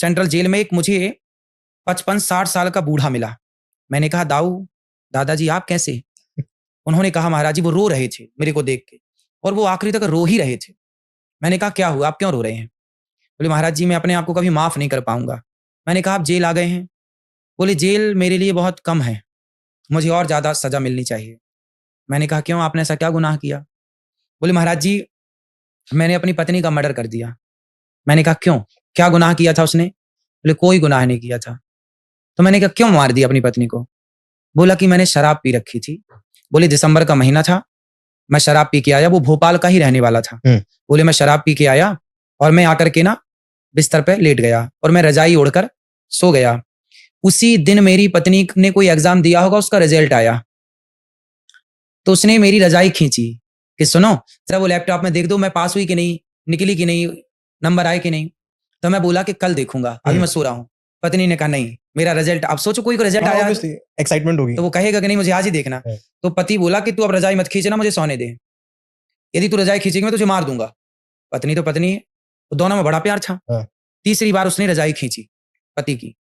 Central jail में एक मुझे 55-60 साल का बूढ़ा मिला। मैंने कहा, दादाजी आप कैसे? उन्होंने कहा, महाराज जी वो रो रहे थे मेरे को देख के, और वो आखिरी तक रो ही रहे थे। मैंने कहा, क्या हुआ, आप क्यों रो रहे हैं? बोले, महाराज जी मैं अपने आप को कभी माफ नहीं कर पाऊंगा। मैंने कहा, आप जेल आ गए हैं? बोले, जेल मेरे लिए बहुत कम है, मुझे और ज्यादा सजा मिलनी चाहिए। मैंने कहा, क्यों, आपने ऐसा क्या गुनाह किया? बोले, महाराज जी मैंने अपनी पत्नी का मर्डर कर दिया। मैंने कहा, क्यों, क्या गुनाह किया था उसने? बोले, कोई गुनाह नहीं किया था। तो मैंने कहा, क्यों मार दिया अपनी पत्नी को? बोला कि मैंने शराब पी रखी थी। बोले, दिसंबर का महीना था, मैं शराब पी के आया, वो भोपाल का ही रहने वाला था। बोले, मैं शराब पी के आया और मैं आकर के ना बिस्तर पे लेट गया और मैं रजाई ओढ़कर सो गया। उसी दिन मेरी पत्नी ने कोई एग्जाम दिया होगा, उसका रिजल्ट आया, तो उसने मेरी रजाई खींची कि सुनो जरा वो लैपटॉप में देख दो मैं पास हुई कि नहीं, निकली कि नहीं, नंबर आए कि नहीं। तो मैं बोला कि कल देखूंगा, अभी मैं सो रहा हूँ। पत्नी ने कहा, नहीं मेरा रिजल्ट, अब सोचो कोई रिजल्ट आया एक्साइटमेंट होगी तो वो कहेगा कि नहीं मुझे आज ही देखना। तो पति बोला कि तू अब रजाई मत खींचना, मुझे सोने दे, यदि तू रजाई खींचेगी मैं तुझे मार दूंगा। पत्नी तो पत्नी है, तो दोनों में बड़ा प्यार था। तीसरी बार उसने रजाई खींची पति की,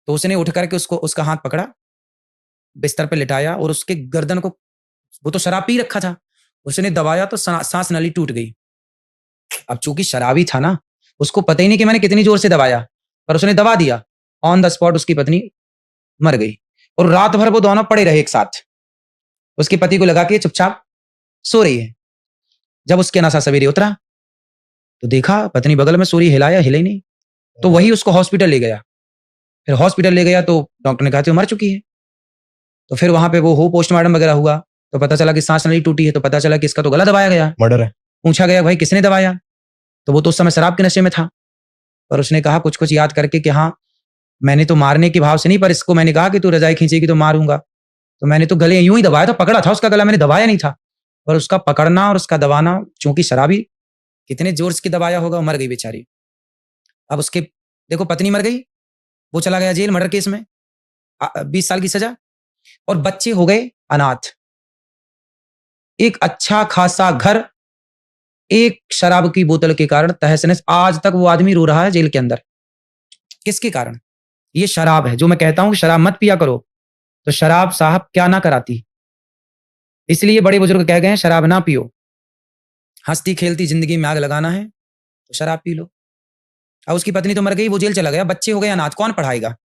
तो उसने उठ करके उसको उसका हाथ पकड़ा, बिस्तर पे लिटाया और उसके गर्दन को, वो तो शराब पी रखा था, उसने दबाया तो सांस नली टूट गई। अब चूंकि शराबी था ना, उसको पता ही नहीं कि मैंने कितनी जोर से दबाया, पर उसने दबा दिया। ऑन द स्पॉट उसकी पत्नी मर गई और रात भर वो दोनों पड़े रहे एक साथ। उसके पति को लगा कि चुपचाप सो रही है। जब उसके नशा सवेरे उतरा तो देखा पत्नी बगल में सो रही, हिलाया, हिले नहीं। तो वही उसको हॉस्पिटल ले गया। फिर हॉस्पिटल ले गया तो डॉक्टर ने कहा कि वो मर चुकी है। तो फिर वहां पे वो हो पोस्टमार्टम वगैरह हुआ तो पता चला कि सांस नली टूटी है। तो पता चला कि इसका तो गला दबाया गया, मर्डर है। पूछा गया भाई किसने दबाया, तो वो तो उस समय शराब के नशे में था। पर उसने कहा कुछ कुछ याद करके कि हाँ मैंने तो मारने के भाव से नहीं, पर इसको मैंने कहा कि तू रजाई खींचेगी तो मारूंगा, तो मैंने तो गले यूं ही दबाया था, पकड़ा था उसका गला, मैंने दबाया नहीं था। पर उसका पकड़ना और उसका दबाना, चूंकि शराबी कितने जोर से दबाया होगा, मर गई बेचारी। अब उसके देखो पत्नी मर गई, वो चला गया जेल मर्डर केस में, 20 साल की सजा, और बच्चे हो गए अनाथ। एक अच्छा खासा घर एक शराब की बोतल के कारण तहस नहस। आज तक वो आदमी रो रहा है जेल के अंदर। किसके कारण? ये शराब है। जो मैं कहता हूं कि शराब मत पिया करो, तो शराब साहब क्या ना कराती। इसलिए बड़े बुजुर्ग कह गए हैं शराब ना पियो, हंसती खेलती जिंदगी में आग लगाना है तो शराब पी लो। अब उसकी पत्नी तो मर गई, वो जेल चला गया, बच्चे हो गए अनाथ, कौन पढ़ाएगा?